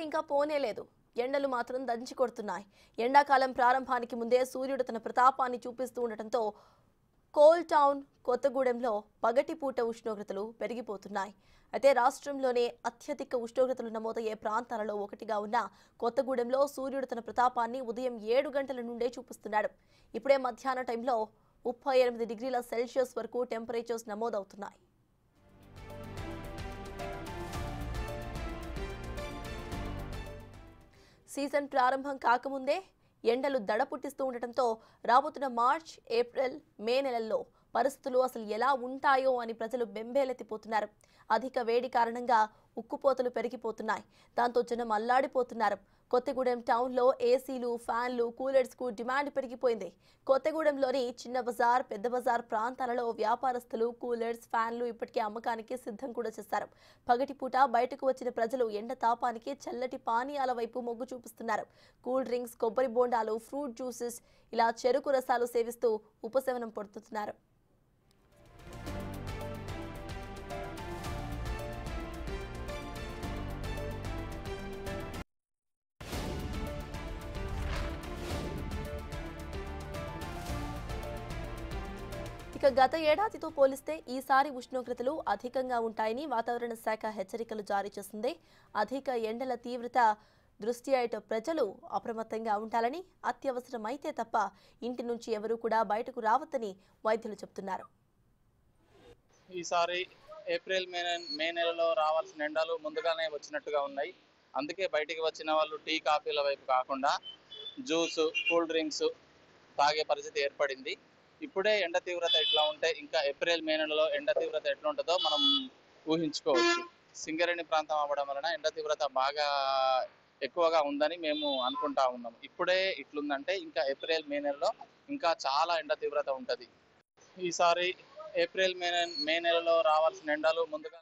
ఇంకా పోనేలేదు. ఎండలు మాత్రం దంచి కొడుతున్నాయి. ఎండాకాలం ప్రారంభానికి ముందే సూర్యుడు తన ప్రతాపాన్ని చూపిస్తూ ఉండటంతో కోల్ టౌన్ కొత్తగూడెంలో పగటిపూట ఉష్ణోగ్రతలు పెరిగిపోతున్నాయి. అయితే రాష్ట్రంలోనే అత్యధిక ఉష్ణోగ్రతలు నమోదయ్యే ప్రాంతాలలో ఒకటిగా ఉన్న కొత్తగూడెంలో సూర్యుడు తన ప్రతాపాన్ని ఉదయం 7 గంటల నుండే చూపిస్తున్నాడు. ఇప్పుడే మధ్యాహ్న టైంలో 38 డిగ్రీల సెల్సియస్ వరకు టెంపరేచర్స్ నమోదవుతున్నాయి. సీజన్ ప్రారంభం కాకముందే ఎండలు దడ పుట్టిస్తూ ఉండటంతో రాబోతున్న మార్చ్, ఏప్రిల్, మే నెలల్లో పరిస్థితులు అసలు ఎలా ఉంటాయో అని ప్రజలు బెంబేలెత్తిపోతున్నారు. అధిక వేడి కారణంగా ఉక్కుపోతలు పెరిగిపోతున్నాయి. దాంతో జనం అల్లాడిపోతున్నారు. కొత్తగూడెం టౌన్లో ఏసీలు, ఫ్యాన్లు, కూలర్స్కు డిమాండ్ పెరిగిపోయింది. కొత్తగూడెంలోని చిన్న బజార్, పెద్ద బజార్ ప్రాంతాలలో వ్యాపారస్తులు కూలర్స్, ఫ్యాన్లు ఇప్పటికే అమ్మకానికి సిద్ధం కూడా చేశారు. పగటిపూట బయటకు వచ్చిన ప్రజలు ఎండ తాపానికి చల్లటి పానీయాల వైపు మొగ్గు చూపిస్తున్నారు. కూల్ డ్రింక్స్, కొబ్బరి బోండాలు, ఫ్రూట్ జ్యూసెస్, ఇలా చెరుకు రసాలు సేవిస్తూ ఉపశమనం పొందుతున్నారు. ఇక గత ఏడాదితో పోలిస్తే ఈసారి ఉష్ణోగ్రతలు అధికంగా ఉంటాయని వాతావరణ శాఖ హెచ్చరికలు జారీ చేసింది. అధిక ఎండల తీవ్రత దృష్ట్యా ప్రజలు అప్రమత్తంగా ఉండాలని, అత్యవసరమైతే తప్ప ఇంటి నుంచి ఎవరూ కూడా బయటకు రావద్దని వైద్యులు చెబుతున్నారు. ఈసారి ఏప్రిల్ మే నెలలో రావాల్సిన ఎండలు ముందుగానే వచ్చినట్టుగా ఉన్నాయి. అందుకే బయటికి వచ్చిన వాళ్ళు టీ, కాఫీల వైపు కాకుండా జ్యూస్, కూల్ డ్రింక్స్ తాగే పరిస్థితి ఏర్పడింది. ఇప్పుడే ఎండ తీవ్రత ఎట్లా ఉంటే ఇంకా ఏప్రిల్ మే నెలలో ఎండ తీవ్రత ఎట్లా ఉంటుందో మనం ఊహించుకోవచ్చు. సింగరేణి ప్రాంతం అవ్వడం వలన ఎండ తీవ్రత బాగా ఎక్కువగా ఉందని మేము అనుకుంటా ఉన్నాం. ఇప్పుడే ఇట్లుందంటే ఇంకా ఏప్రిల్ మే నెలలో ఇంకా చాలా ఎండ తీవ్రత ఉంటుంది. ఈసారి ఏప్రిల్ మే నెలలో రావాల్సిన ఎండలు ముందుగా